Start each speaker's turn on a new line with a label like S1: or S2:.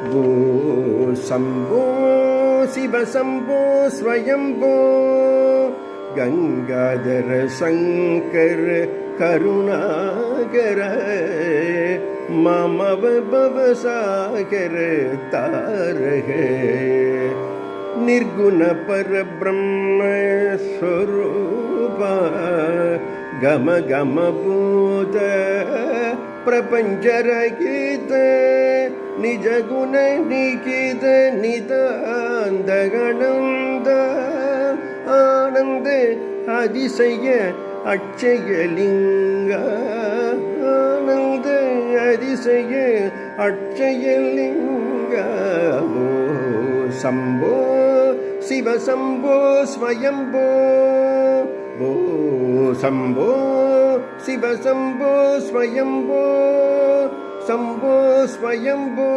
S1: भो शम्भो शिव शम्भो स्वयम्भो गंगाधर शंकर करुणाकर मामव भवसागर तारक निर्गुण परब्रह्म स्वरूप गम गम भूत प्रपंच रहित निज गुण निकित नितांत गणंद आनंद அதிசய அட்சயலிங்க ஆனந்த அதிசய அட்சயலிங்க ஓ சம்போ சிவ சம்போ ஸ்வயம்போ ஓ சம்போ சிவ சம்போ ஸ்வயம்போ சம்போ ஸ்வயம்போ